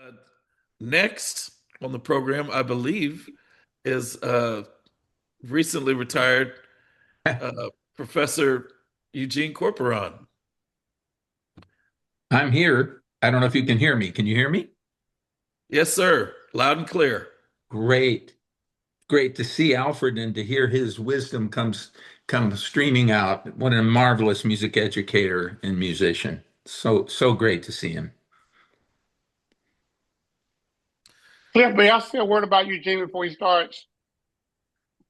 Uh, Next on the program, I believe, is recently retired Professor Eugene Corporon. I'm here. I don't know if you can hear me. Can you hear me? Yes, sir. Loud and clear. Great. Great to see Alfred and to hear his wisdom come streaming out. What a marvelous music educator and musician. So great to see him. Cliff, may I say a word about Eugene before he starts?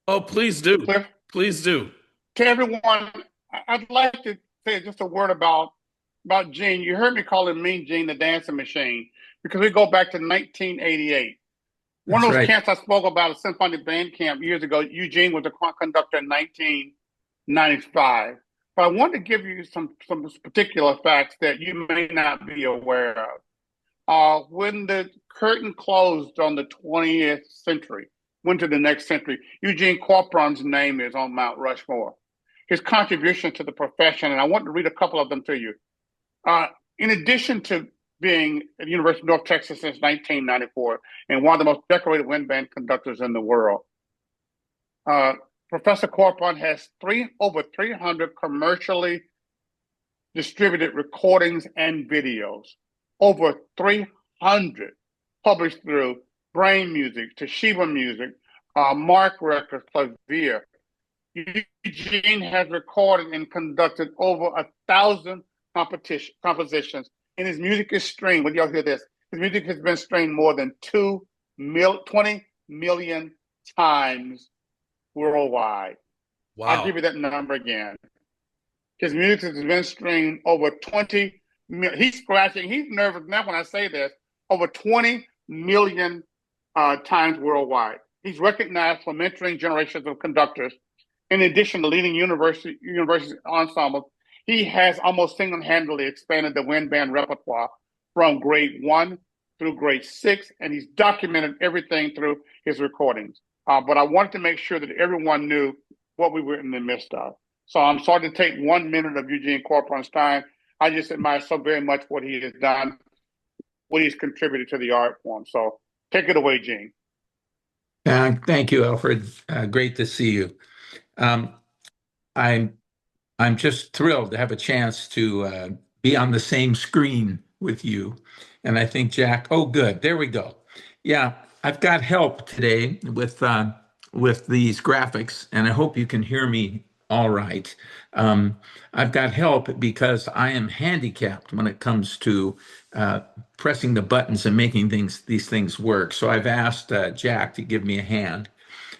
Oh, please do. Cliff, Please do. to everyone, I'd like to say just a word about Gene. You heard me call him Mean Gene, the dancing machine, because we go back to 1988. One That's of those right. camps I spoke about, a symphonic band camp years ago, Eugene was the conductor in 1995. But I want to give you some particular facts that you may not be aware of. When the curtain closed on the 20th century, went to the next century, Eugene Corporon's name is on Mount Rushmore. His contribution to the profession, and I want to read a couple of them to you. Uh, in addition to being at the University of North Texas since 1994 and one of the most decorated wind band conductors in the world, uh, Professor Corporon has over 300 commercially distributed recordings and videos, over 300 published through Brain Music, Toshiba Music, Mark Records, Clavier. Eugene has recorded and conducted over 1,000 compositions, and his music is streamed. When y'all hear this, his music has been streamed more than 20 million times worldwide. I'll give Wow. you that number again. His music has been streamed over 20 million. He's scratching. He's nervous now when I say this. Over 20 million times worldwide. He's recognized for mentoring generations of conductors. In addition to leading university ensembles, he has almost single-handedly expanded the wind band repertoire from grade 1 through grade 6, and he's documented everything through his recordings. But I wanted to make sure that everyone knew what we were in the midst of. So I'm sorry to take 1 minute of Eugene Corporon's time. I just admire so very much what he has done, what he's contributed to the art form. So take it away, Gene. Thank you, Alfred. Great to see you. Um, I'm I'm just thrilled to have a chance to be on the same screen with you. And I think Jack, oh, good, there we go. Yeah, I've got help today with these graphics, and I hope you can hear me all right. Um, I've got help because I am handicapped when it comes to uh, pressing the buttons and making these things work. So I've asked Jack to give me a hand.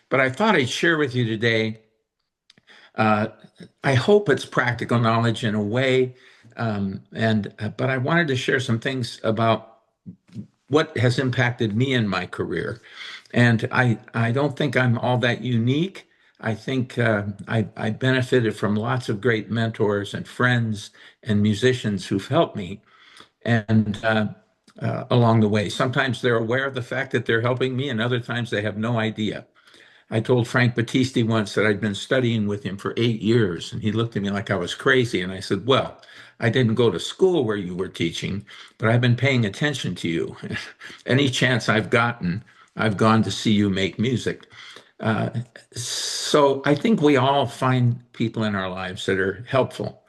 But I thought I'd share with you today. Uh, I hope it's practical knowledge in a way, but I wanted to share some things about what has impacted me in my career. And I don't think I'm all that unique. I think I benefited from lots of great mentors and friends and musicians who've helped me and along the way. Sometimes they're aware of the fact that they're helping me, and other times they have no idea. I told Frank Battisti once that I'd been studying with him for 8 years, and he looked at me like I was crazy. And I said, well, I didn't go to school where you were teaching, but I've been paying attention to you. Any chance I've gotten, I've gone to see you make music. Uh, so I think we all find people in our lives that are helpful.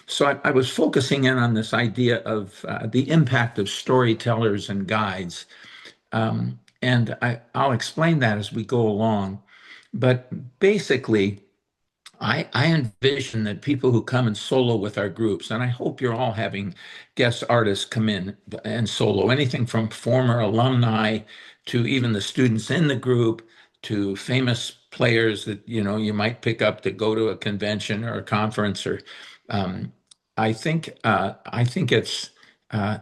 So I was focusing in on this idea of the impact of storytellers and guides. I'll explain that as we go along. But basically, I envision that people who come and solo with our groups, and I hope you're all having guest artists come in and solo, anything from former alumni to even the students in the group to famous players that you might pick up to go to a convention or a conference or um, I think it's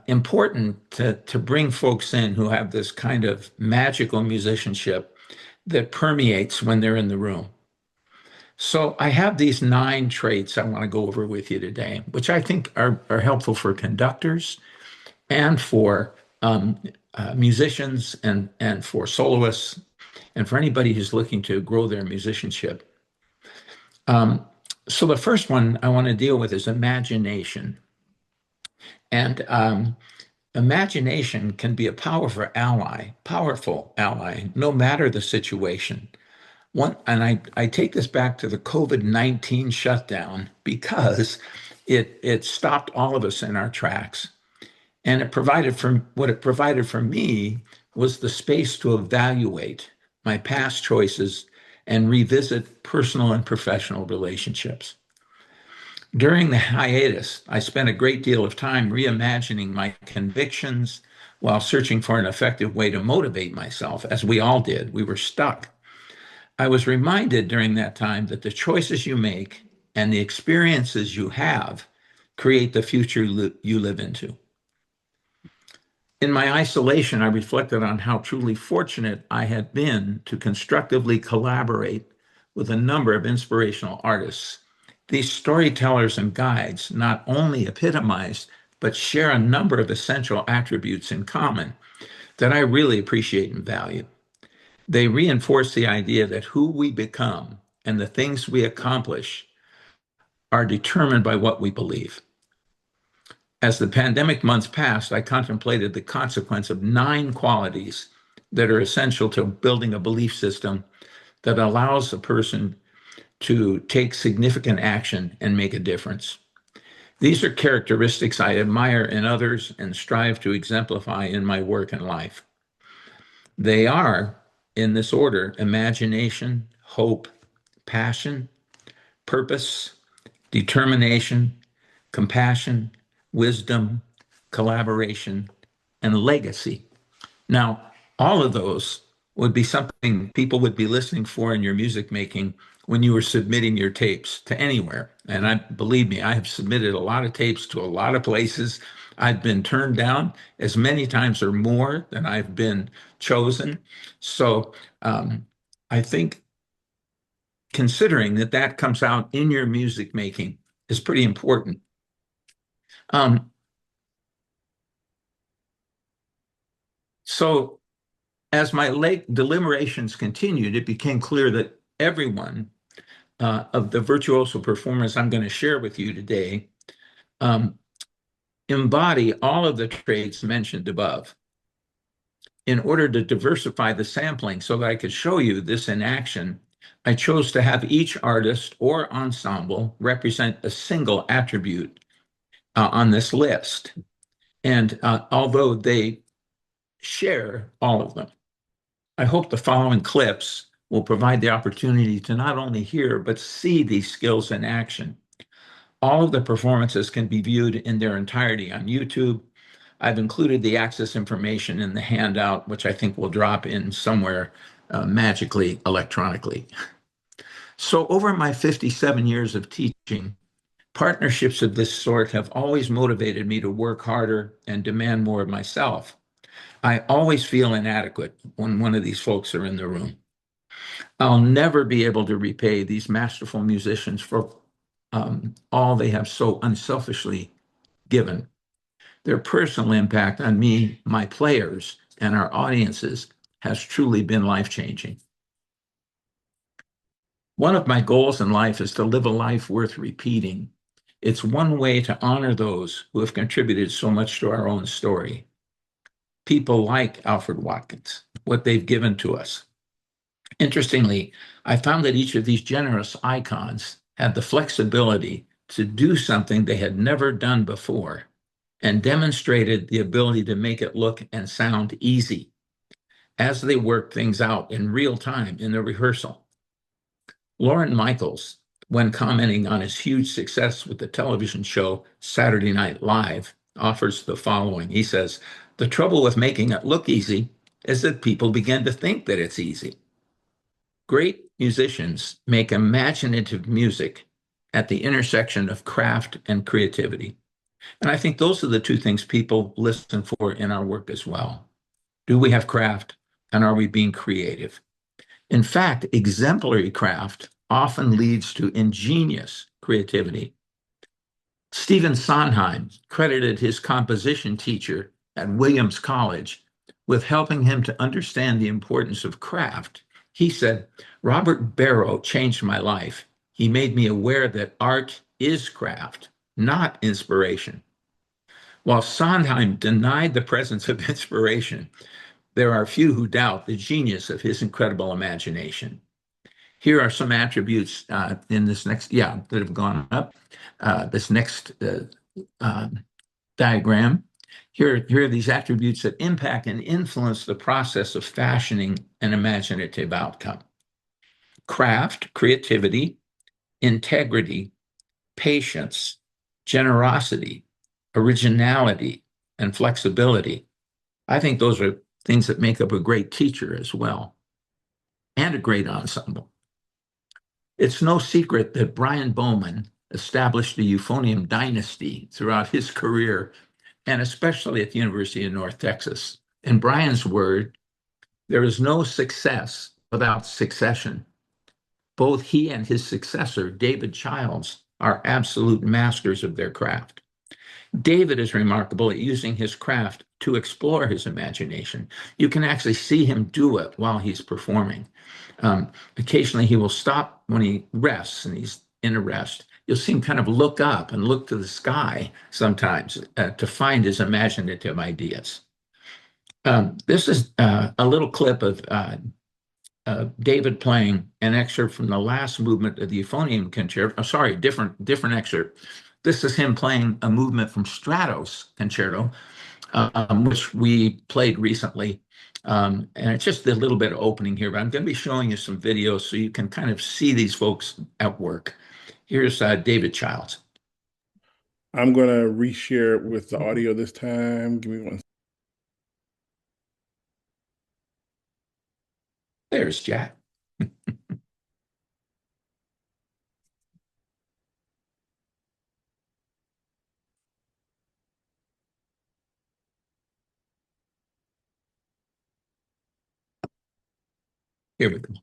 important to bring folks in who have this kind of magical musicianship that permeates when they're in the room. So I have these 9 traits I want to go over with you today, which I think are helpful for conductors and for musicians and for soloists and for anybody who's looking to grow their musicianship. Um, so the first one I want to deal with is imagination. And imagination can be a powerful ally, no matter the situation. I take this back to the COVID-19 shutdown because it stopped all of us in our tracks. And what it provided for me was the space to evaluate my past choices and revisit personal and professional relationships. During the hiatus, I spent a great deal of time reimagining my convictions while searching for an effective way to motivate myself, as we all did. We were stuck. I was reminded during that time that the choices you make and the experiences you have create the future you live into. In my isolation, I reflected on how truly fortunate I had been to constructively collaborate with a number of inspirational artists. These storytellers and guides not only epitomize, but share a number of essential attributes in common that I really appreciate and value. They reinforce the idea that who we become and the things we accomplish are determined by what we believe. As the pandemic months passed, I contemplated the consequence of 9 qualities that are essential to building a belief system that allows a person to take significant action and make a difference. These are characteristics I admire in others and strive to exemplify in my work and life. They are, in this order, imagination, hope, passion, purpose, determination, compassion, wisdom, collaboration, and legacy. Now, all of those would be something people would be listening for in your music making when you were submitting your tapes to anywhere. And believe me, I have submitted a lot of tapes to a lot of places. I've been turned down as many times or more than I've been chosen. So I think considering that that comes out in your music making is pretty important. Um, so as my late deliberations continued, it became clear that everyone of the virtuoso performers I'm going to share with you today um, embody all of the traits mentioned above. In order to diversify the sampling so that I could show you this in action, I chose to have each artist or ensemble represent a single attribute on this list. And although they share all of them, I hope the following clips will provide the opportunity to not only hear, but see these skills in action. All of the performances can be viewed in their entirety on YouTube. I've included the access information in the handout, which I think will drop in somewhere magically electronically. So over my 57 years of teaching, partnerships of this sort have always motivated me to work harder and demand more of myself. I always feel inadequate when one of these folks are in the room. I'll never be able to repay these masterful musicians for all they have so unselfishly given. Their personal impact on me, my players, and our audiences has truly been life-changing. One of my goals in life is to live a life worth repeating. It's one way to honor those who have contributed so much to our own story. People like Alfred Watkins, what they've given to us. Interestingly, I found that each of these generous icons had the flexibility to do something they had never done before and demonstrated the ability to make it look and sound easy as they worked things out in real time in the rehearsal. Lorne Michaels, when commenting on his huge success with the television show Saturday Night Live, offers the following. He says, "The trouble with making it look easy is that people begin to think that it's easy. Great musicians make imaginative music at the intersection of craft and creativity." And I think those are the two things people listen for in our work as well. Do we have craft, and are we being creative? In fact, exemplary craft often leads to ingenious creativity. Stephen Sondheim credited his composition teacher at Williams College with helping him to understand the importance of craft. He said, "Robert Barrow changed my life. He made me aware that art is craft, not inspiration." While Sondheim denied the presence of inspiration, there are few who doubt the genius of his incredible imagination. Here are some attributes in this next, that have gone up. This next diagram. Here are these attributes that impact and influence the process of fashioning an imaginative outcome: craft, creativity, integrity, patience, generosity, originality, and flexibility. I think those are things that make up a great teacher as well, and a great ensemble. It's no secret that Brian Bowman established the euphonium dynasty throughout his career, and especially at the University of North Texas. In Brian's word, there is no success without succession. Both he and his successor, David Childs, are absolute masters of their craft. David is remarkable at using his craft to explore his imagination. You can actually see him do it while he's performing. Occasionally, he will stop when he rests and he's in a rest. You'll see him kind of look up and look to the sky sometimes to find his imaginative ideas. This is a little clip of David playing an excerpt from the last movement of the euphonium concerto. Oh, sorry, different excerpt. This is him playing a movement from Strato's concerto, which we played recently. And it's just a little bit of opening here, but I'm going to be showing you some videos so you can kind of see these folks at work. Here's David Childs. I'm going to reshare it with the audio this time. Give me one. There's Jack. Here we go.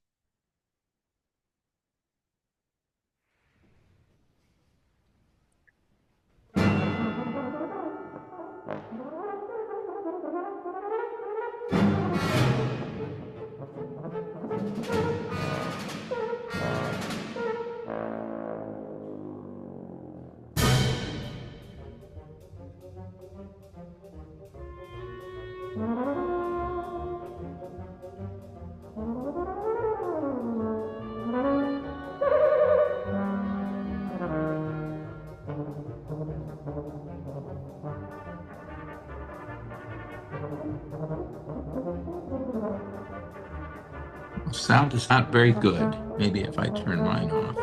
Sound is not very good. Maybe if I turn mine off.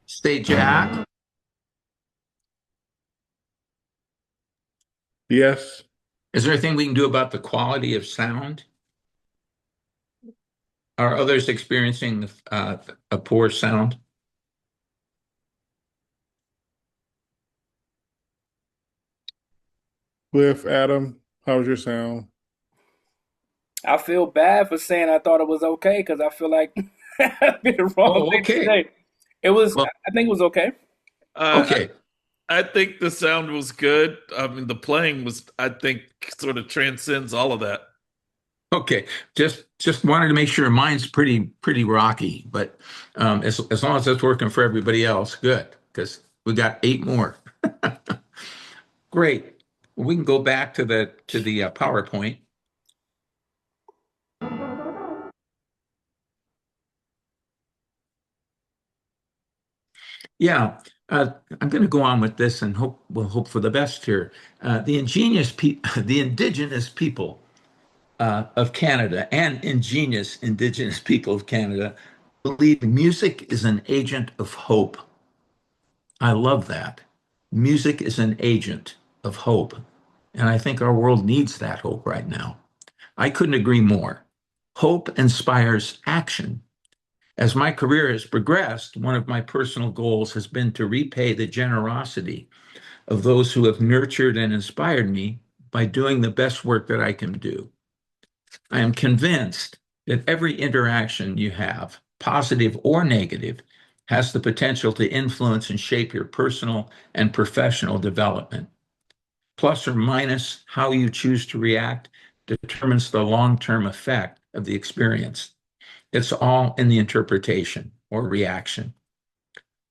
Stay, Jack. Yes. Is there anything we can do about the quality of sound? Are others experiencing a poor sound? Cliff, Adam, how's your sound? I feel bad for saying I thought it was okay because I feel like I did the wrong Oh, thing to okay. say. It was, Well, I think it was okay. Uh, okay. I think the sound was good. I mean, the playing was, I think, sort of transcends all of that. Okay. Just wanted to make sure mine's pretty rocky, but as long as it's working for everybody else, good, because we got 8 more. Great. We can go back to the PowerPoint. Yeah, I'm going to go on with this and we'll hope for the best here. The indigenous people of Canada and ingenious indigenous people of Canada believe music is an agent of hope. I love that. Music is an agent of hope. And I think our world needs that hope right now. I couldn't agree more. Hope inspires action. As my career has progressed, one of my personal goals has been to repay the generosity of those who have nurtured and inspired me by doing the best work that I can do. I am convinced that every interaction you have, positive or negative, has the potential to influence and shape your personal and professional development. Plus or minus how you choose to react determines the long-term effect of the experience. It's all in the interpretation or reaction.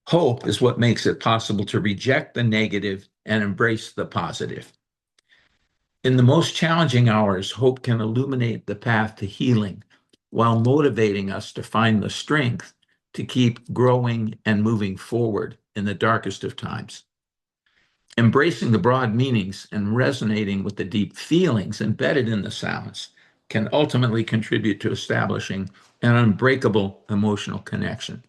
Hope is what makes it possible to reject the negative and embrace the positive. In the most challenging hours, hope can illuminate the path to healing while motivating us to find the strength to keep growing and moving forward in the darkest of times. Embracing the broad meanings and resonating with the deep feelings embedded in the sounds can ultimately contribute to establishing an unbreakable emotional connection.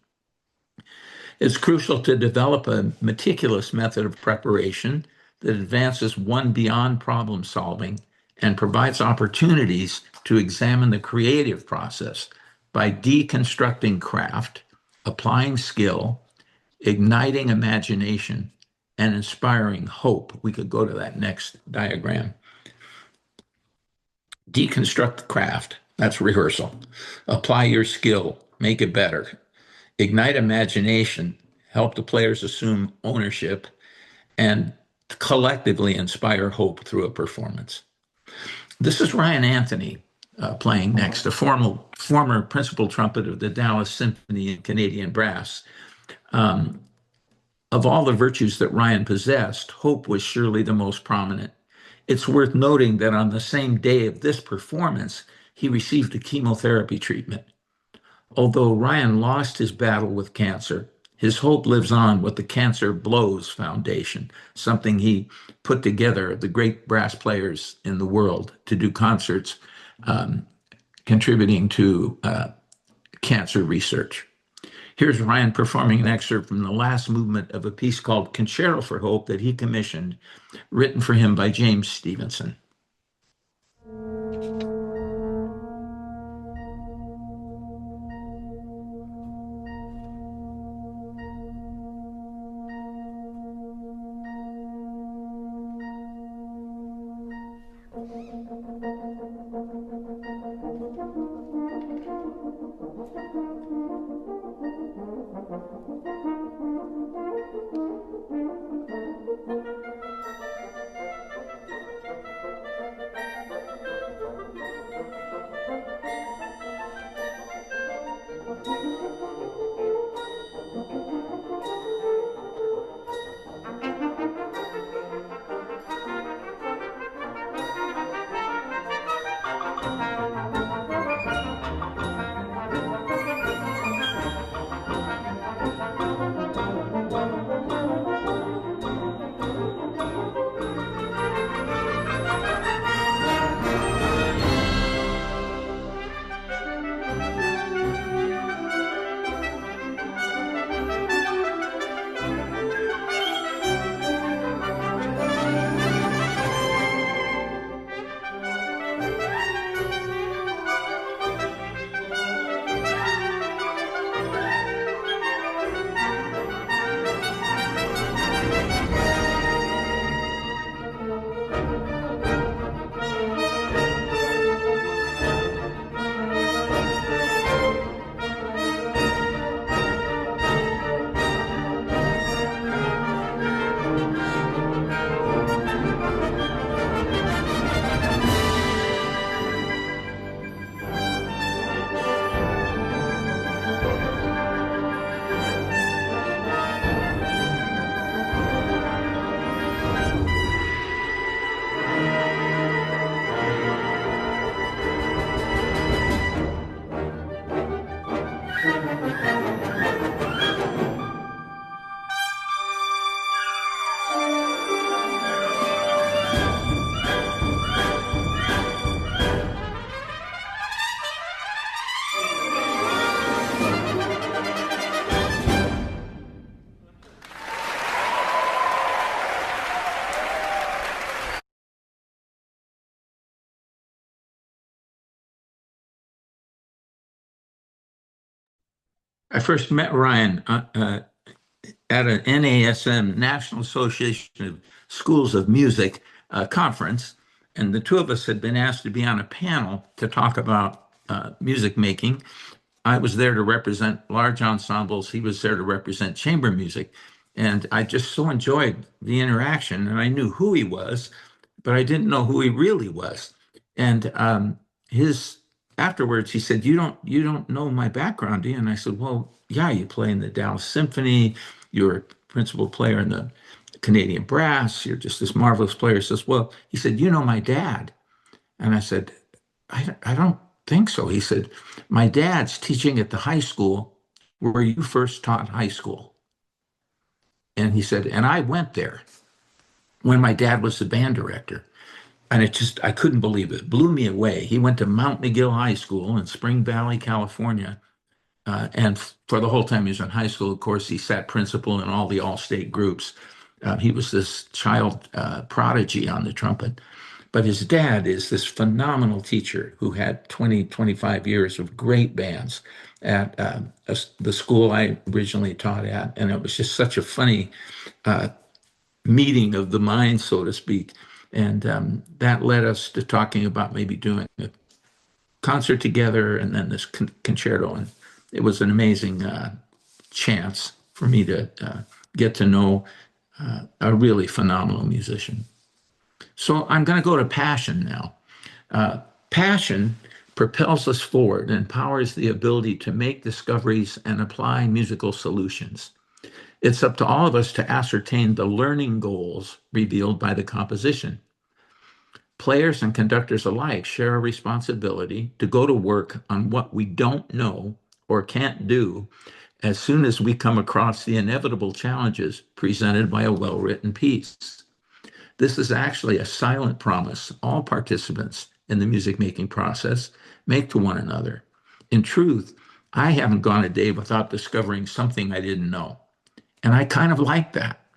It's crucial to develop a meticulous method of preparation that advances one beyond problem solving and provides opportunities to examine the creative process by deconstructing craft, applying skill, igniting imagination, and inspiring hope. We could go to that next diagram. Deconstruct the craft, that's rehearsal. Apply your skill, make it better. Ignite imagination, help the players assume ownership, and collectively inspire hope through a performance. This is Ryan Anthony playing next, a former principal trumpet of the Dallas Symphony and Canadian Brass. Of all the virtues that Ryan possessed, hope was surely the most prominent. It's worth noting that on the same day of this performance, he received a chemotherapy treatment. Although Ryan lost his battle with cancer, his hope lives on with the Cancer Blows Foundation, something he put together the great brass players in the world to do concerts contributing to cancer research. Here's Ryan performing an excerpt from the last movement of a piece called Concerto for Hope that he commissioned, written for him by James Stevenson. I first met Ryan at an NASM, National Association of Schools of Music conference, and the two of us had been asked to be on a panel to talk about music making. I was there to represent large ensembles. He was there to represent chamber music. And I just so enjoyed the interaction. And I knew who he was, but I didn't know who he really was. And his afterwards, he said, "You don't know my background, do you?" And I said, "Well, yeah, you play in the Dallas Symphony. You're a principal player in the Canadian Brass. You're just this marvelous player." He says, "Well," he said, "you know my dad." And I said, I don't think so. He said, "My dad's teaching at the high school where you first taught high school." And he said, "And I went there when my dad was the band director." And I couldn't believe it. It blew me away. He went to Mount McGill High School in Spring Valley, California. And for the whole time he was in high school, of course, he sat principal in all the all-state groups. He was this child prodigy on the trumpet. But his dad is this phenomenal teacher who had 20, 25 years of great bands at the school I originally taught at. And it was just such a funny meeting of the mind, so to speak. And that led us to talking about maybe doing a concert together and then this concerto. And it was an amazing chance for me to get to know a really phenomenal musician. So I'm going to go to passion now. Passion propels us forward and empowers the ability to make discoveries and apply musical solutions. It's up to all of us to ascertain the learning goals revealed by the composition. Players and conductors alike share a responsibility to go to work on what we don't know or can't do as soon as we come across the inevitable challenges presented by a well-written piece. This is actually a silent promise all participants in the music-making process make to one another. In truth, I haven't gone a day without discovering something I didn't know. And I kind of like that.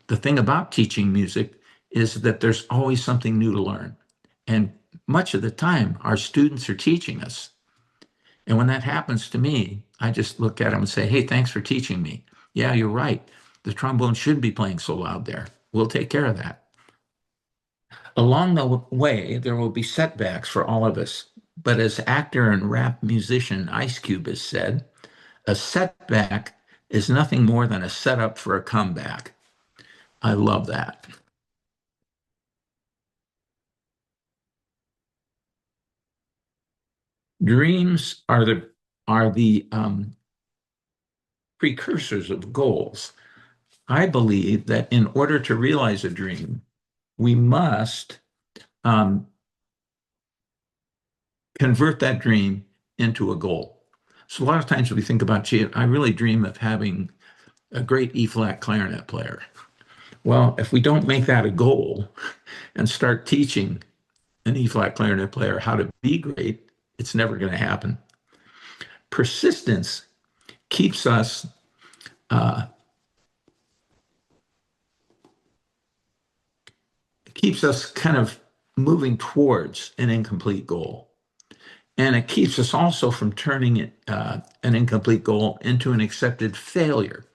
The thing about teaching music is that there's always something new to learn. And much of the time, our students are teaching us. And when that happens to me, I just look at them and say, "Hey, thanks for teaching me. Yeah, you're right. The trombone shouldn't be playing so loud there. We'll take care of that." Along the way, there will be setbacks for all of us. But as actor and rap musician Ice Cube has said, a setback is nothing more than a setup for a comeback. I love that. Dreams are the precursors of goals. I believe that in order to realize a dream, we must convert that dream into a goal. So a lot of times we think about, gee, I really dream of having a great E-flat clarinet player. Well, if we don't make that a goal and start teaching an E-flat clarinet player how to be great, it's never going to happen. Persistence keeps us kind of moving towards an incomplete goal. And it keeps us also from turning an incomplete goal into an accepted failure.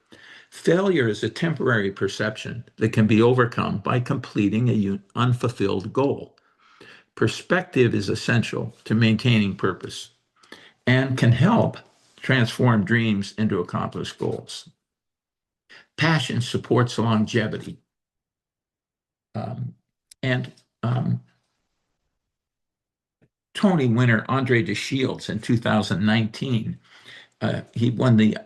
Failure is a temporary perception that can be overcome by completing an unfulfilled goal. Perspective is essential to maintaining purpose and can help transform dreams into accomplished goals. Passion supports longevity. And Tony winner Andre de Shields in 2019, he won the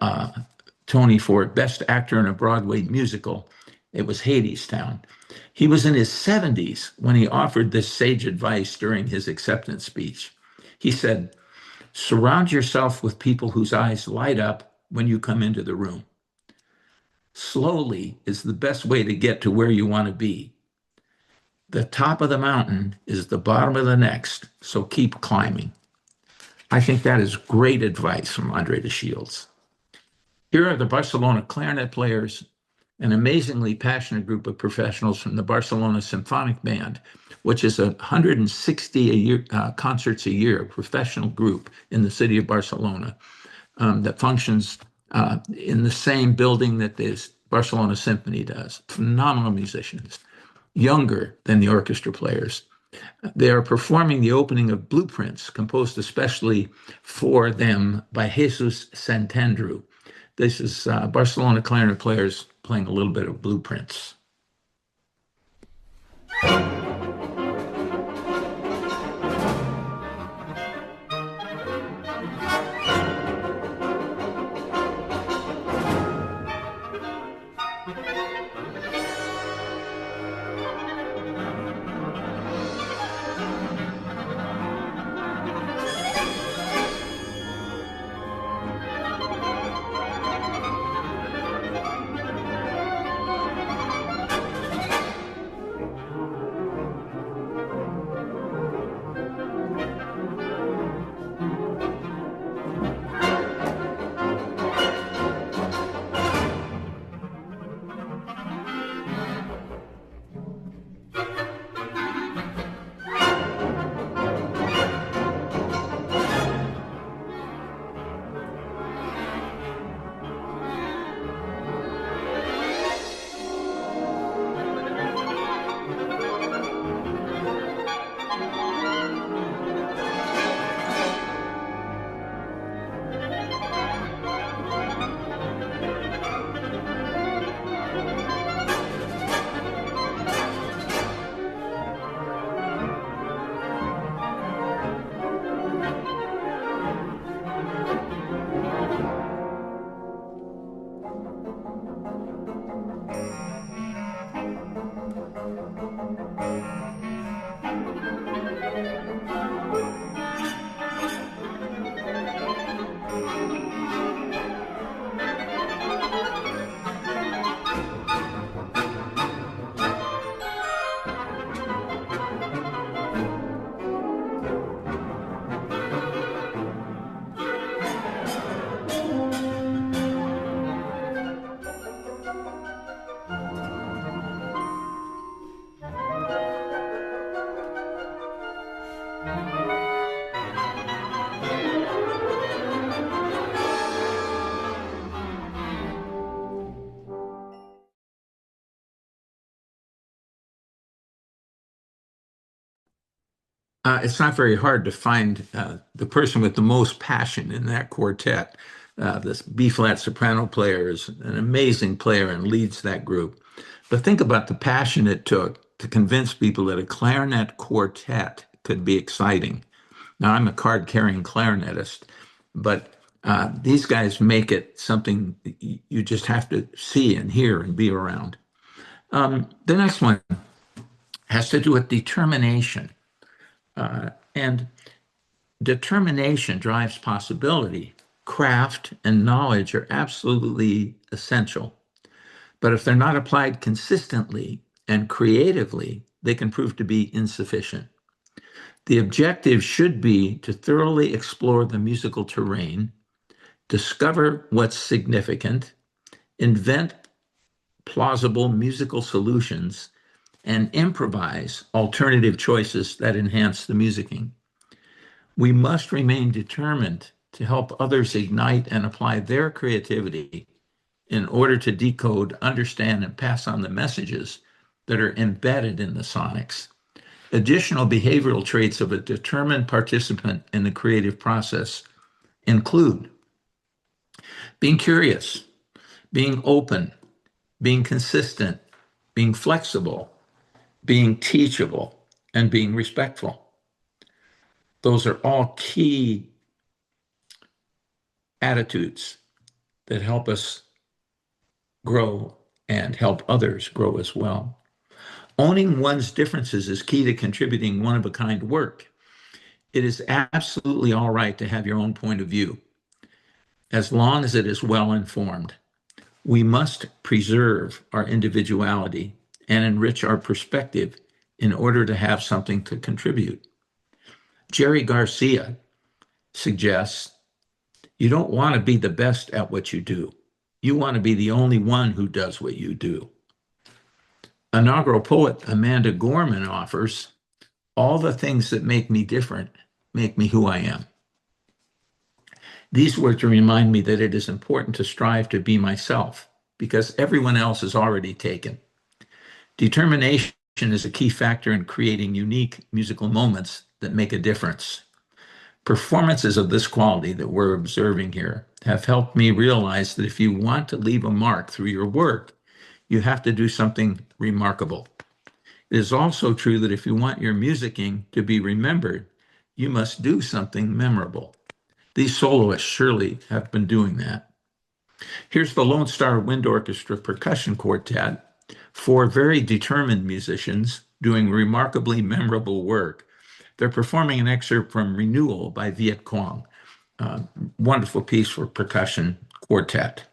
Tony for Best Actor in a Broadway Musical. It was Hadestown. He was in his 70s when he offered this sage advice during his acceptance speech. He said, "Surround yourself with people whose eyes light up when you come into the room. Slowly is the best way to get to where you want to be. The top of the mountain is the bottom of the next, so keep climbing." I think that is great advice from Andre de Shields. Here are the Barcelona clarinet players, an amazingly passionate group of professionals from the Barcelona Symphonic Band, which is 160 concerts a year, professional group in the city of Barcelona that functions in the same building that the Barcelona Symphony does. Phenomenal musicians, younger than the orchestra players. They are performing the opening of Blueprints, composed especially for them by Jesus Santandreu. This is Barcelona clarinet players playing a little bit of Blueprints. It's not very hard to find the person with the most passion in that quartet. This B-flat soprano player is an amazing player and leads that group. But think about the passion it took to convince people that a clarinet quartet could be exciting. Now, I'm a card-carrying clarinetist, but these guys make it something you just have to see and hear and be around. The next one has to do with determination. And determination drives possibility. Craft and knowledge are absolutely essential. But if they're not applied consistently and creatively, they can prove to be insufficient. The objective should be to thoroughly explore the musical terrain, discover what's significant, invent plausible musical solutions, and improvise alternative choices that enhance the musicking. We must remain determined to help others ignite and apply their creativity in order to decode, understand, and pass on the messages that are embedded in the sonics. Additional behavioral traits of a determined participant in the creative process include being curious, being open, being consistent, being flexible, being teachable, and being respectful. Those are all key attitudes that help us grow and help others grow as well. Owning one's differences is key to contributing one-of-a-kind work. It is absolutely all right to have your own point of view, as long as it is well informed. We must preserve our individuality and enrich our perspective in order to have something to contribute. Jerry Garcia suggests you don't want to be the best at what you do. You want to be the only one who does what you do. Inaugural poet Amanda Gorman offers, all the things that make me different make me who I am. These words remind me that it is important to strive to be myself because everyone else is already taken. Determination is a key factor in creating unique musical moments that make a difference. Performances of this quality that we're observing here have helped me realize that if you want to leave a mark through your work, you have to do something remarkable. It is also true that if you want your musicking to be remembered, you must do something memorable. These soloists surely have been doing that. Here's the Lone Star Wind Orchestra Percussion Quartet, 4 very determined musicians doing remarkably memorable work. They're performing an excerpt from Renewal by Viet Quang. Wonderful piece for percussion quartet.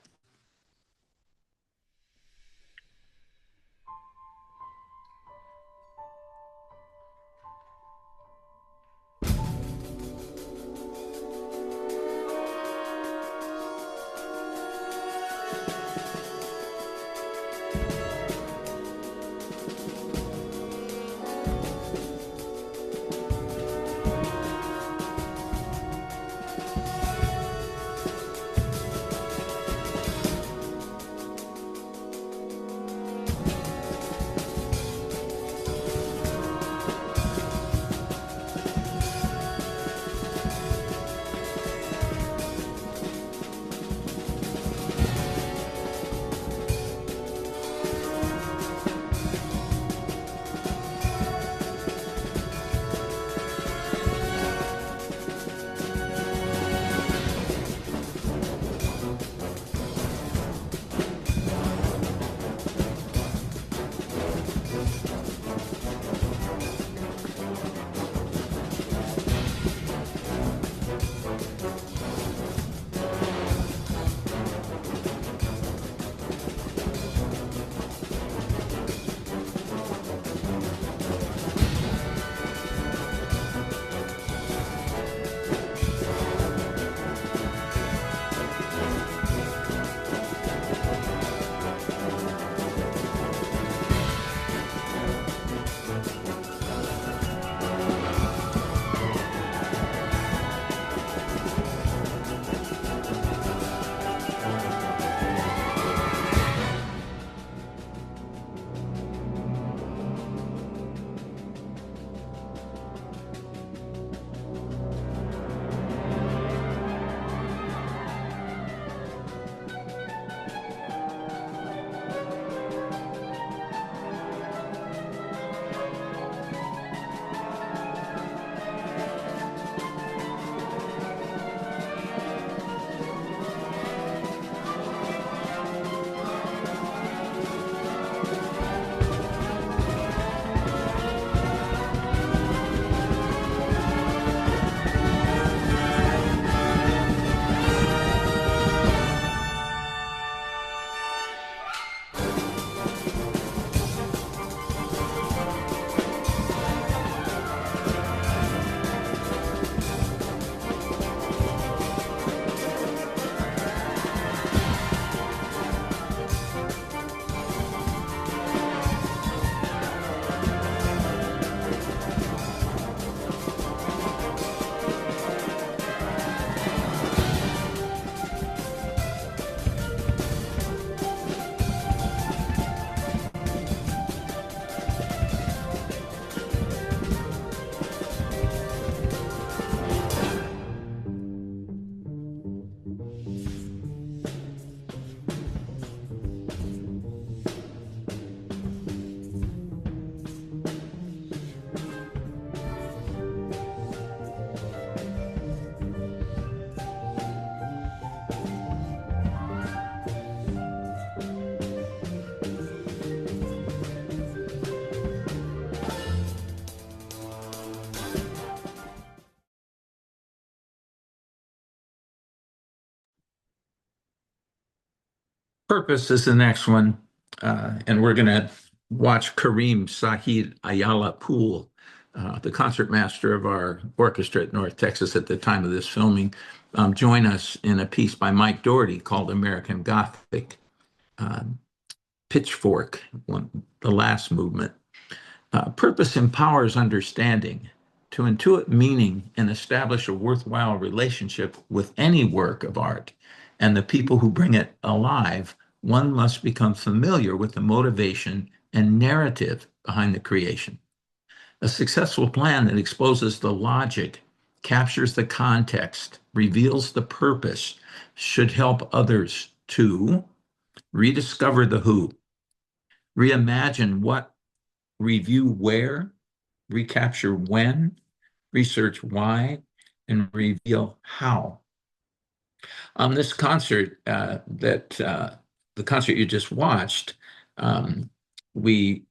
Purpose is the next one. And we're going to watch Kareem Sahid Ayala Pool, the concertmaster of our orchestra at North Texas at the time of this filming, join us in a piece by Mike Doherty called American Gothic, Pitchfork, the last movement. Purpose empowers understanding. To intuit meaning and establish a worthwhile relationship with any work of art and the people who bring it alive, one must become familiar with the motivation and narrative behind the creation. A successful plan that exposes the logic, captures the context, reveals the purpose, should help others to rediscover the who, reimagine what, review where, recapture when, research why, and reveal how. On this concert the concert you just watched, we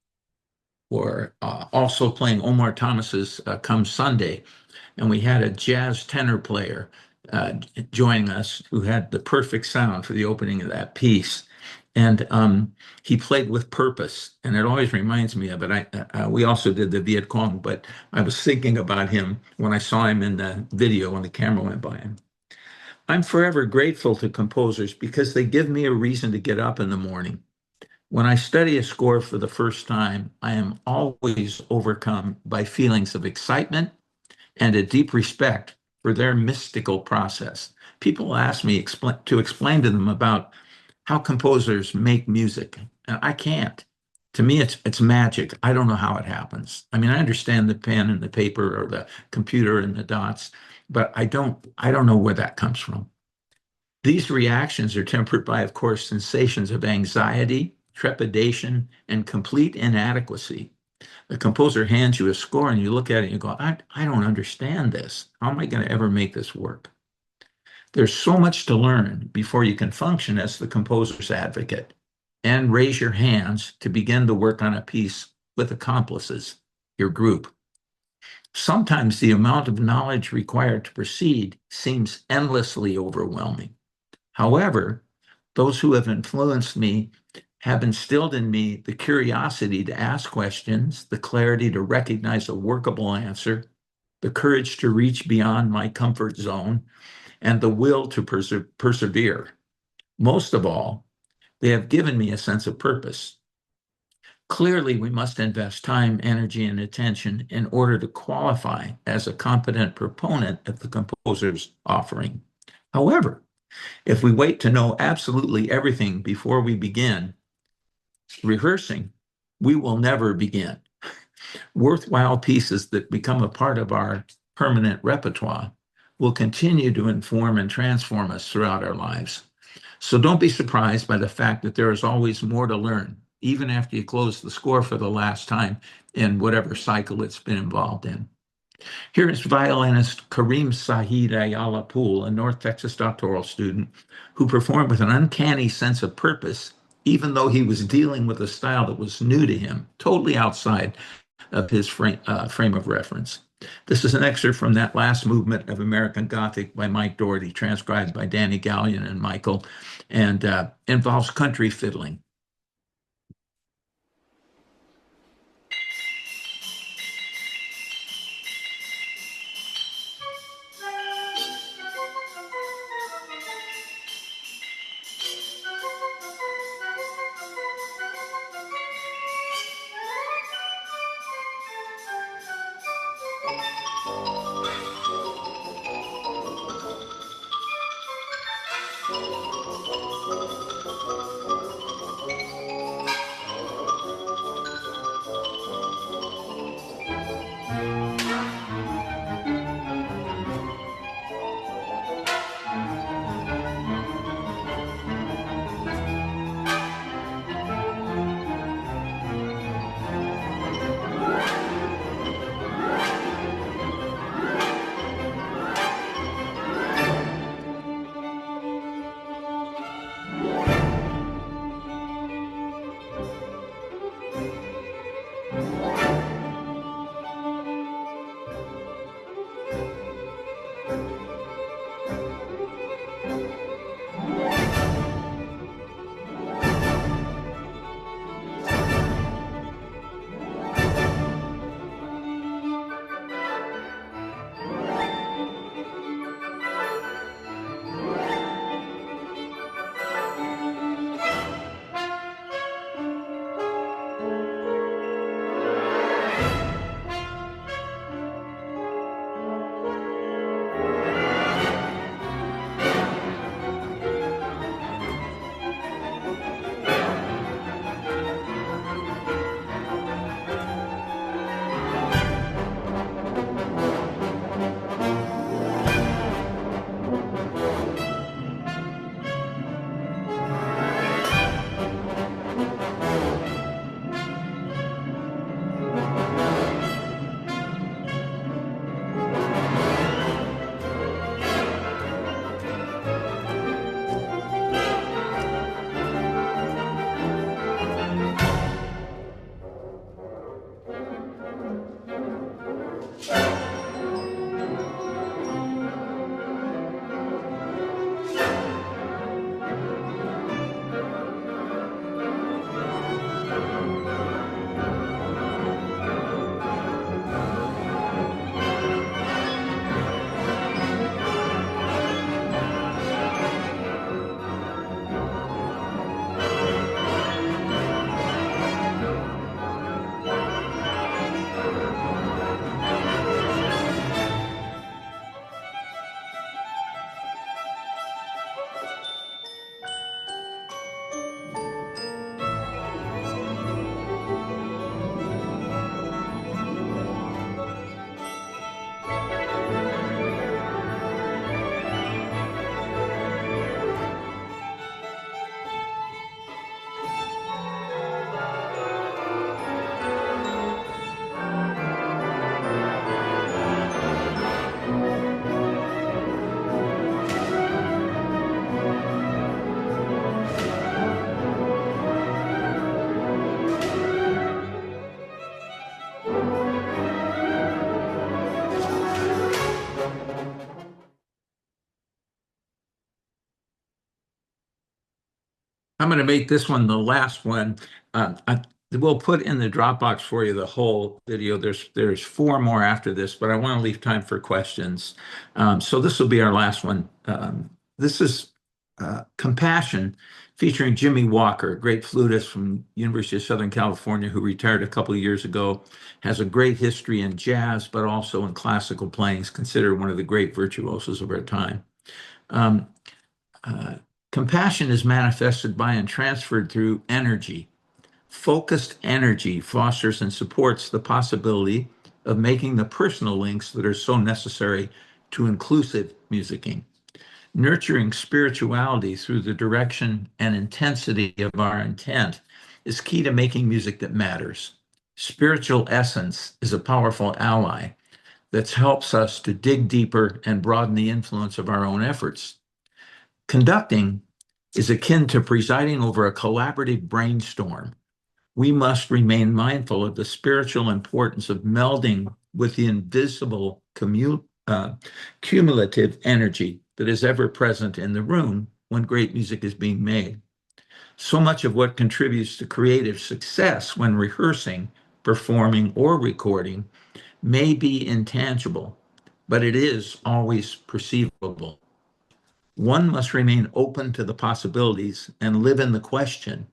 were also playing Omar Thomas's Come Sunday, and we had a jazz tenor player joining us who had the perfect sound for the opening of that piece. And he played with purpose, and it always reminds me of it. We also did the Viet Cong, but I was thinking about him when I saw him in the video when the camera went by him. I'm forever grateful to composers because they give me a reason to get up in the morning. When I study a score for the first time, I am always overcome by feelings of excitement and a deep respect for their mystical process. People ask me to explain to them about how composers make music, and I can't. To me, it's magic. I don't know how it happens. I mean, I understand the pen and the paper or the computer and the dots, but I don't know where that comes from. These reactions are tempered by, of course, sensations of anxiety, trepidation, and complete inadequacy. The composer hands you a score and you look at it and you go, I don't understand this. How am I going to ever make this work? There's so much to learn before you can function as the composer's advocate and raise your hands to begin to work on a piece with accomplices, your group. Sometimes the amount of knowledge required to proceed seems endlessly overwhelming. However, those who have influenced me have instilled in me the curiosity to ask questions, the clarity to recognize a workable answer, the courage to reach beyond my comfort zone, and the will to persevere. Most of all, they have given me a sense of purpose. Clearly, we must invest time, energy, and attention in order to qualify as a competent proponent of the composer's offering. However, if we wait to know absolutely everything before we begin rehearsing, we will never begin. Worthwhile pieces that become a part of our permanent repertoire will continue to inform and transform us throughout our lives. So don't be surprised by the fact that there is always more to learn, even after you close the score for the last time in whatever cycle it's been involved in. Here is violinist Kareem Sahid Ayala Pool, a North Texas doctoral student who performed with an uncanny sense of purpose, even though he was dealing with a style that was new to him, totally outside of his frame of reference. This is an excerpt from that last movement of American Gothic by Mike Doherty, transcribed by Danny Gallion and Michael, and involves country fiddling. I'm going to make this one the last one. We'll put in the Dropbox for you the whole video. There's four more after this, but I want to leave time for questions. So this will be our last one. This is Compassion, featuring Jimmy Walker, a great flutist from University of Southern California who retired a couple of years ago, has a great history in jazz, but also in classical playing. He's considered one of the great virtuosos of our time. Um, uh, Compassion is manifested by and transferred through energy. Focused energy fosters and supports the possibility of making the personal links that are so necessary to inclusive musicking. Nurturing spirituality through the direction and intensity of our intent is key to making music that matters. Spiritual essence is a powerful ally that helps us to dig deeper and broaden the influence of our own efforts. Conducting is akin to presiding over a collaborative brainstorm. We must remain mindful of the spiritual importance of melding with the invisible cumulative energy that is ever present in the room when great music is being made. So much of what contributes to creative success when rehearsing, performing, or recording may be intangible, but it is always perceivable. One must remain open to the possibilities and live in the question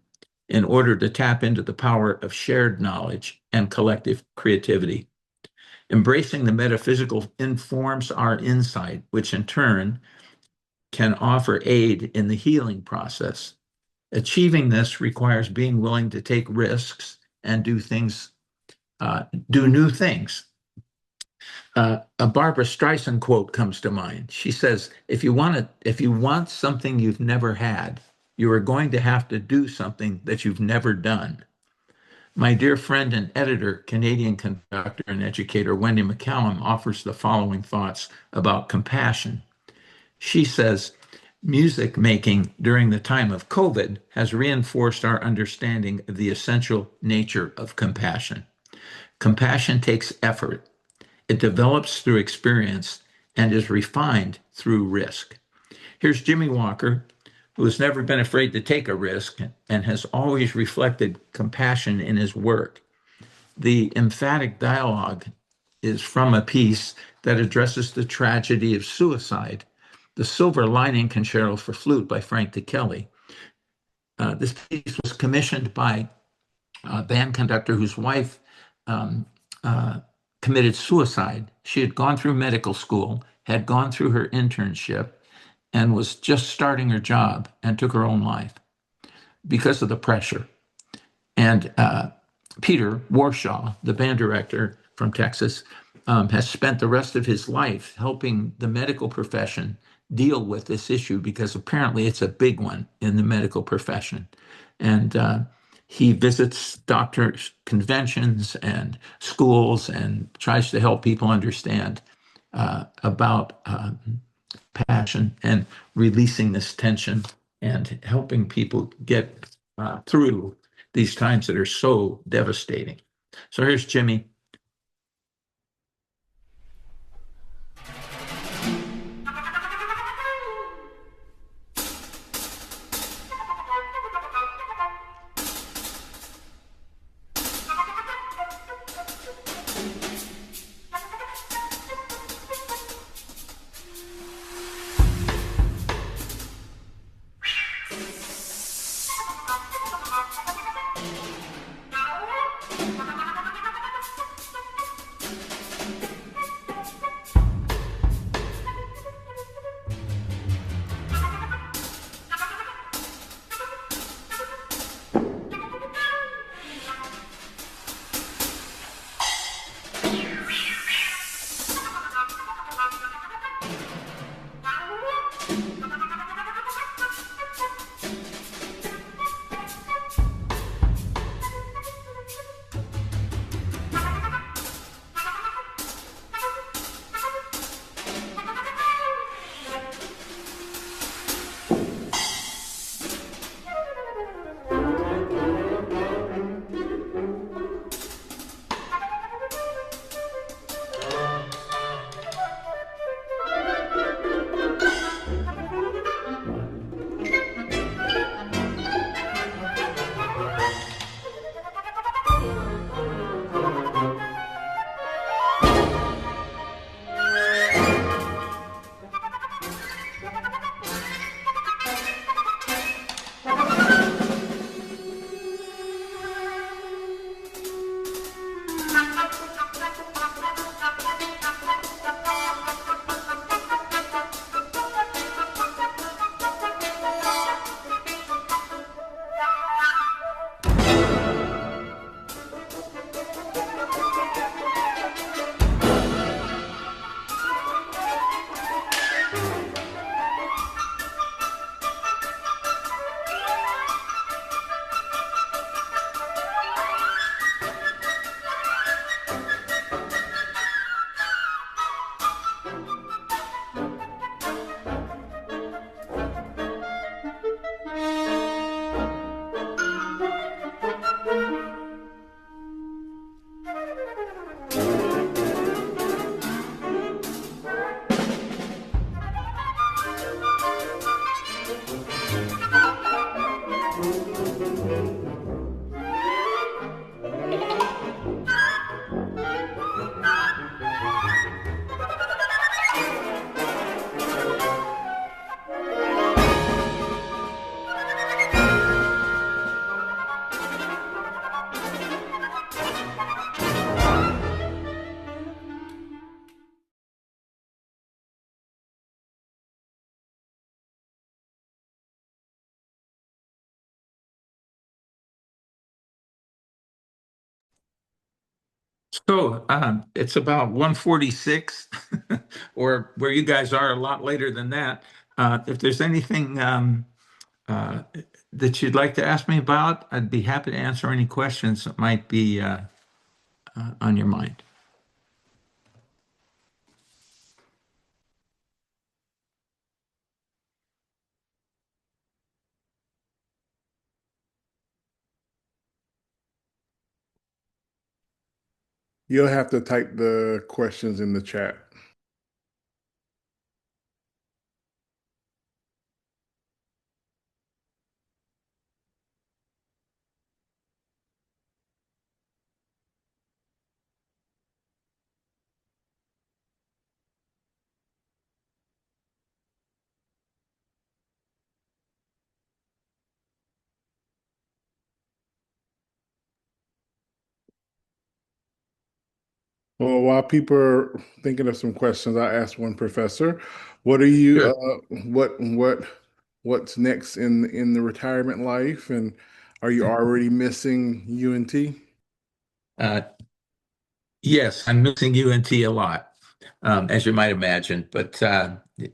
in order to tap into the power of shared knowledge and collective creativity. Embracing the metaphysical informs our insight, which in turn can offer aid in the healing process. Achieving this requires being willing to take risks and do new things. A Barbara Streisand quote comes to mind. She says, if you want something you've never had, you are going to have to do something that you've never done. My dear friend and editor, Canadian conductor and educator Wendy McCallum offers the following thoughts about compassion. She says, music making during the time of COVID has reinforced our understanding of the essential nature of compassion. Compassion takes effort. It develops through experience and is refined through risk. Here's Jimmy Walker, who has never been afraid to take a risk and has always reflected compassion in his work. The emphatic dialogue is from a piece that addresses the tragedy of suicide, The Silver Lining Concerto for Flute by Frank DeKelly. This piece was commissioned by a band conductor whose wife um, uh, committed suicide. She had gone through medical school, had gone through her internship, and was just starting her job and took her own life because of the pressure. And Peter Warshaw, the band director from Texas, has spent the rest of his life helping the medical profession deal with this issue because apparently it's a big one in the medical profession. And he visits doctors' conventions and schools and tries to help people understand about passion and releasing this tension and helping people get through these times that are so devastating. So here's Jimmy. So it's about 1:46, or where you guys are a lot later than that. If there's anything uh, that you'd like to ask me about, I'd be happy to answer any questions that might be on your mind. You'll have to type the questions in the chat. Well, while people are thinking of some questions, I asked one professor, "What are you? Sure. What's next in the retirement life? And are you already missing UNT?" Uh, yes, I'm missing UNT a lot, as you might imagine, but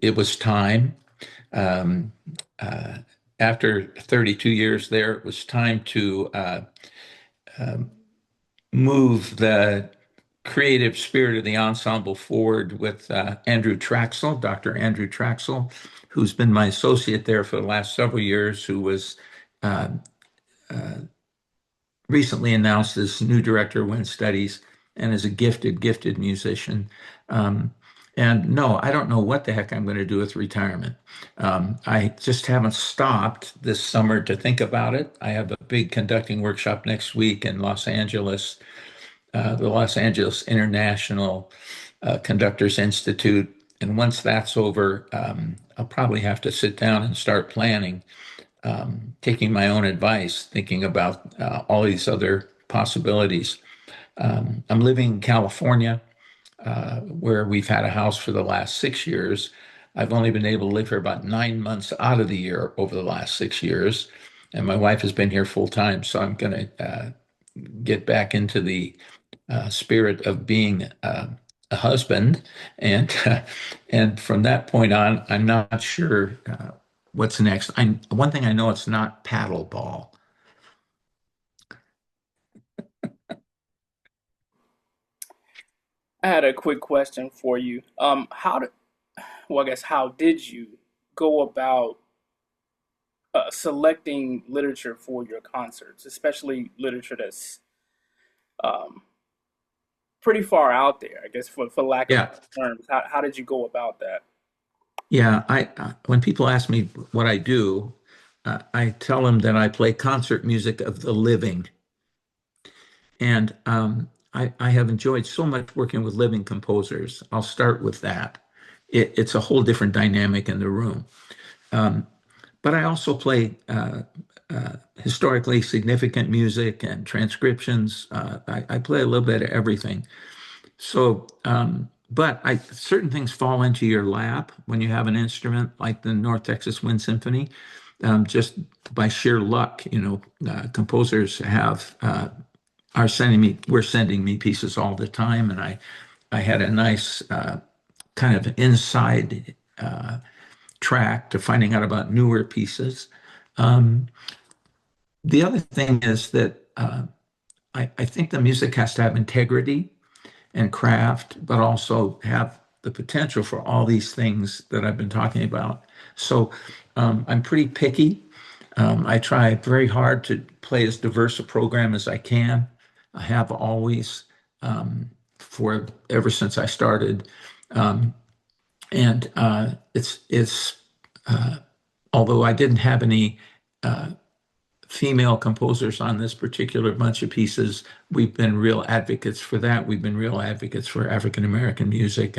it was time. Um, uh, After 32 years there, it was time to um, move the creative spirit of the ensemble forward with Andrew Traxel, Dr. Andrew Traxel, who's been my associate there for the last several years, who was uh, uh, recently announced as new director of Wind Studies and is a gifted musician. Um, and no, I don't know what the heck I'm going to do with retirement. I just haven't stopped this summer to think about it. I have a big conducting workshop next week in Los Angeles, the Los Angeles International Conductors Institute. And once that's over, I'll probably have to sit down and start planning, taking my own advice, thinking about all these other possibilities. I'm living in California, where we've had a house for the last 6 years. I've only been able to live here about 9 months out of the year over the last 6 years. And my wife has been here full time. So I'm going to get back into the spirit of being a husband. And, and from that point on, I'm not sure what's next. One thing I know, it's not paddleball. I had a quick question for you. Well, I guess how did you go about selecting literature for your concerts, especially literature that's um, pretty far out there, I guess, for lack of Yeah. better terms. How did you go about that? Yeah, when people ask me what I do, I tell them that I play concert music of the living, and I have enjoyed so much working with living composers. I'll start with that. It's a whole different dynamic in the room. Um, but I also play historically significant music and transcriptions. I play a little bit of everything. So, but certain things fall into your lap when you have an instrument like the North Texas Wind Symphony. Just by sheer luck, composers we're sending me pieces all the time, and I had a nice kind of inside track to finding out about newer pieces. Um, the other thing is that I think the music has to have integrity and craft, but also have the potential for all these things that I've been talking about. So I'm pretty picky. I try very hard to play as diverse a program as I can. I have always, for ever since I started. Um, and it's although I didn't have any female composers on this particular bunch of pieces. We've been real advocates for that. We've been real advocates for African American music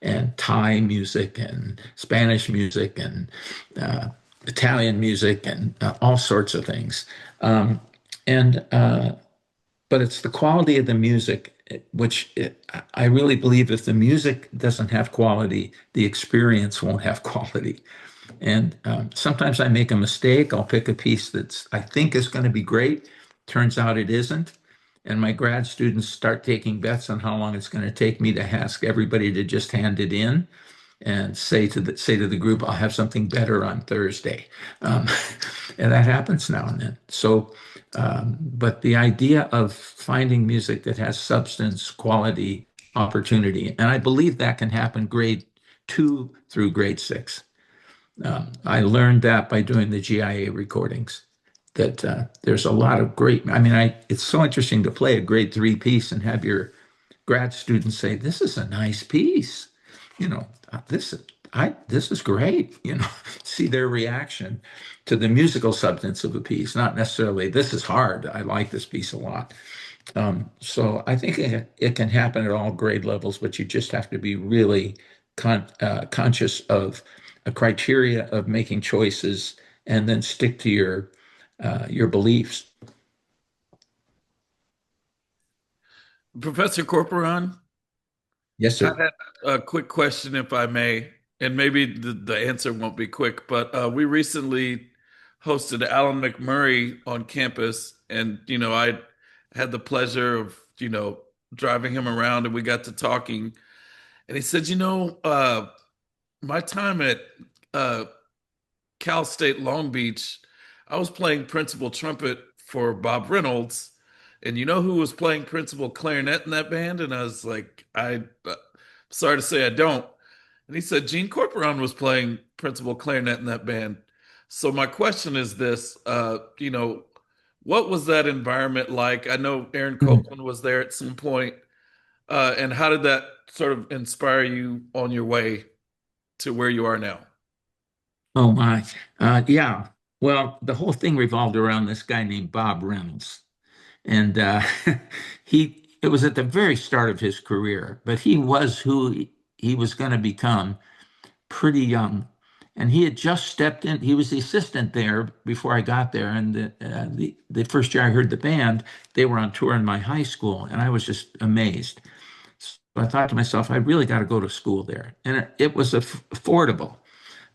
and Thai music and Spanish music and Italian music and all sorts of things. And but it's the quality of the music, I really believe if the music doesn't have quality, the experience won't have quality. And sometimes I make a mistake. I'll pick a piece that's I think is going to be great. Turns out it isn't. and my grad students start taking bets on how long it's going to take me to ask everybody to just hand it in and say to the group, I'll have something better on Thursday. Um, and that happens now and then. So, but the idea of finding music that has substance, quality, opportunity, and I believe that can happen grade 2 through grade 6. I learned that by doing the GIA recordings. That there's a lot of great. I mean, it's so interesting to play a grade 3 piece and have your grad students say, "This is a nice piece," you know, this is great. You know, see their reaction to the musical substance of a piece, not necessarily this is hard. I like this piece a lot. So I think it can happen at all grade levels, but you just have to be really conscious of a criteria of making choices and then stick to your beliefs. Professor Corporon, Yes, I sir. had a quick question, if I may, and maybe the answer won't be quick, but we recently hosted Alan McMurray on campus, and I had the pleasure of driving him around, and we got to talking, and he said, my time at uh, Cal State Long Beach, I was playing principal trumpet for Bob Reynolds, and you know who was playing principal clarinet in that band? And I was like, sorry to say I don't. And he said Gene Corporon was playing principal clarinet in that band. So my question is this, what was that environment like? I know Aaron Mm. Copland was there at some point, and how did that sort of inspire you on your way to where you are now? Oh my. Yeah. Well, the whole thing revolved around this guy named Bob Reynolds. And it was at the very start of his career, but he was who he was going to become pretty young. And he had just stepped in. He was the assistant there before I got there. And the first year I heard the band, they were on tour in my high school, and I was just amazed. So I thought to myself, I really got to go to school there. And it was affordable.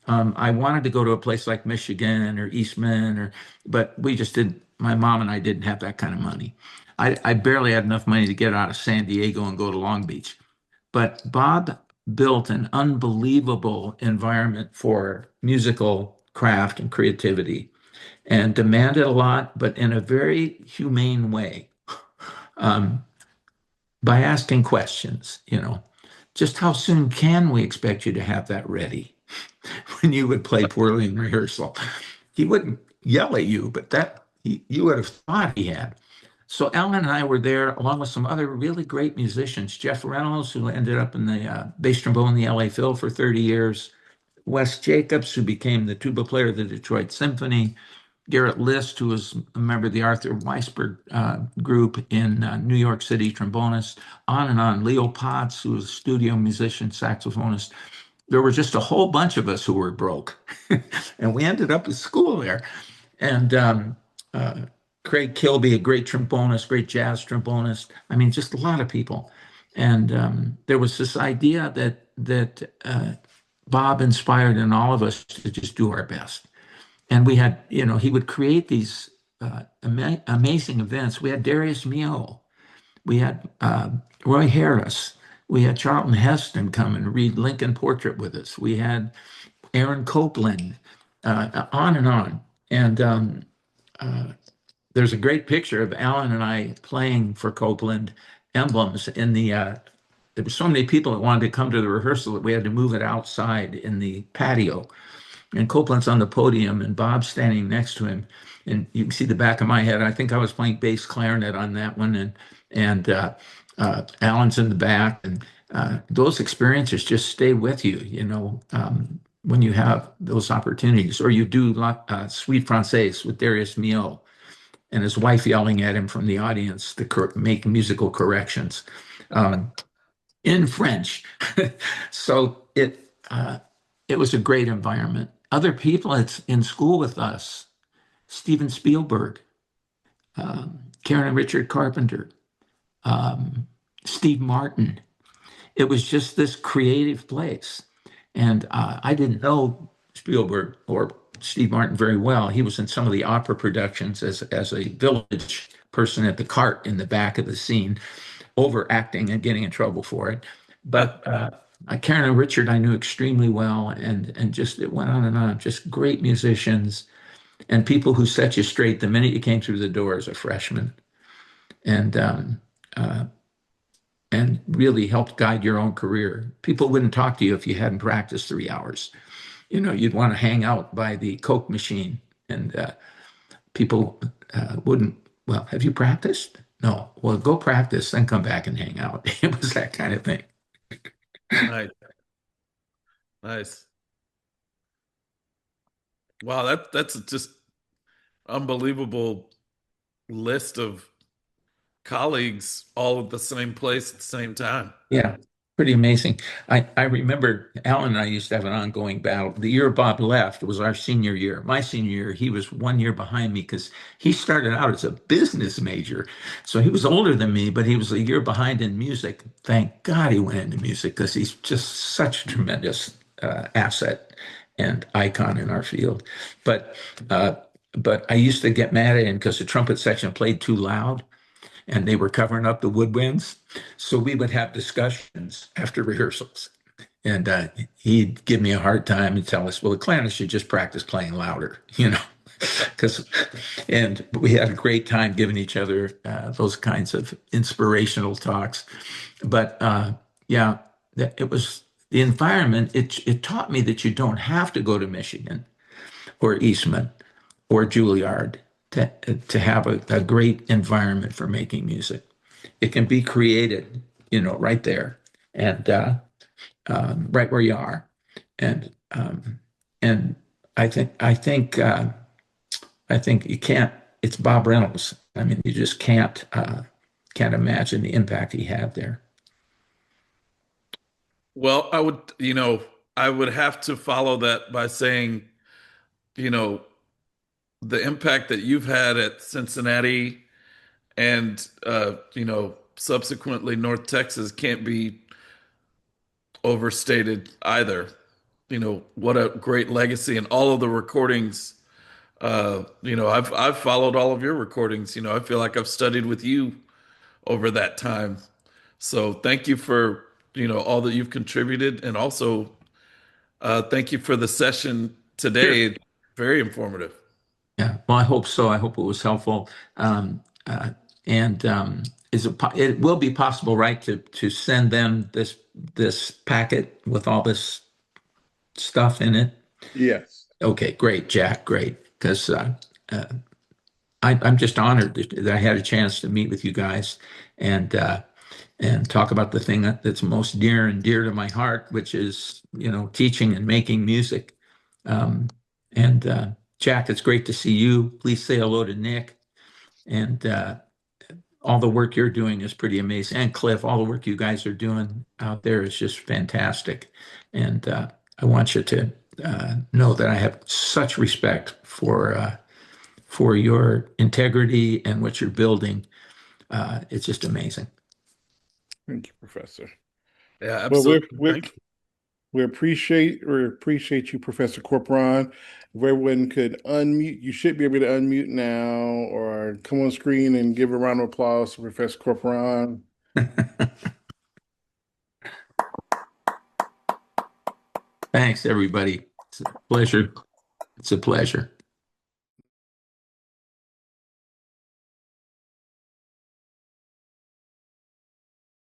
I wanted to go to a place like Michigan or Eastman, but we just didn't. My mom and I didn't have that kind of money. I barely had enough money to get out of San Diego and go to Long Beach. But Bob built an unbelievable environment for musical craft and creativity and demanded a lot, but in a very humane way, um, by asking questions, just how soon can we expect you to have that ready? When you would play poorly in rehearsal. He wouldn't yell at you, but you would have thought he had. So Alan and I were there along with some other really great musicians. Jeff Reynolds, who ended up in the bass trombone in the LA Phil for 30 years. Wes Jacobs, who became the tuba player of the Detroit Symphony. Garrett List, who was a member of the Arthur Weisberg group in New York City, trombonist, on and on. Leo Potts, who was a studio musician, saxophonist. There were just a whole bunch of us who were broke. And we ended up at school there. And uh, Craig Kilby, a great trombonist, great jazz trombonist. I mean, just a lot of people. And there was this idea that Bob inspired in all of us to just do our best. And we had, he would create these amazing events. We had Darius Milhaud. We had Roy Harris. We had Charlton Heston come and read Lincoln Portrait with us. We had Aaron Copland, on and on. And uh, there's a great picture of Alan and I playing for Copeland emblems in there were so many people that wanted to come to the rehearsal that we had to move it outside in the patio. And Copeland's on the podium and Bob's standing next to him. And you can see the back of my head. I think I was playing bass clarinet on that one. And Alan's in the back. And those experiences just stay with you, when you have those opportunities. Or you do Suite Française with Darius Milhaud and his wife yelling at him from the audience to make musical corrections in French. So it was a great environment. Other people in school with us, Steven Spielberg, Karen and Richard Carpenter, Steve Martin. It was just this creative place. And I didn't know Spielberg or Steve Martin very well. He was in some of the opera productions as a village person at the cart in the back of the scene, overacting and getting in trouble for it. But Karen and Richard I knew extremely well, and just it went on and on. Just great musicians and people who set you straight the minute you came through the door as a freshman, and uh, and really helped guide your own career. People wouldn't talk to you if you hadn't practiced 3 hours. You'd want to hang out by the Coke machine, and people wouldn't. Well, have you practiced? No. Well, go practice, then come back and hang out. It was that kind of thing. Nice. Nice. Wow, that's just unbelievable list of colleagues all at the same place at the same time. Yeah, pretty amazing. I remember Alan and I used to have an ongoing battle. The year Bob left was our senior year. My senior year, he was 1 year behind me because he started out as a business major. So he was older than me, but he was a year behind in music. Thank God he went into music because he's just such a tremendous asset and icon in our field. But uh, but I used to get mad at him because the trumpet section played too loud and they were covering up the woodwinds. So we would have discussions after rehearsals. And he'd give me a hard time and tell us, well, the clarinets should just practice playing louder, because, and we had a great time giving each other those kinds of inspirational talks. But yeah, it was the environment. It taught me that you don't have to go to Michigan or Eastman or Juilliard to have a great environment for making music. It can be created, right there and right where you are. And and I think you can't. It's Bob Reynolds. I mean, you just can't imagine the impact he had there. Well, I would have to follow that by saying, you know, the impact that you've had at Cincinnati and subsequently North Texas can't be overstated either. What a great legacy and all of the recordings. I've followed all of your recordings. I feel like I've studied with you over that time. So thank you for, all that you've contributed, and also thank you for the session Sure. today. Very informative. Yeah. Well, I hope so. I hope it was helpful. And it will be possible, right, to send them this packet with all this stuff in it? Yes. Okay, great, Jack, great. Because uh, I'm just honored that I had a chance to meet with you guys and talk about the thing that's most near and dear to my heart, which is, teaching and making music. Um, and Jack, it's great to see you. Please say hello to Nick. And all the work you're doing is pretty amazing. And Cliff, all the work you guys are doing out there is just fantastic. And I want you to know that I have such respect for your integrity and what you're building. It's just amazing. Thank you, Professor. Yeah, Well, absolutely. Thank you. we appreciate you, Professor Corporon. If everyone could unmute, you should be able to unmute now or come on screen and give a round of applause to Professor Corporon. Thanks, everybody. It's a pleasure. It's a pleasure.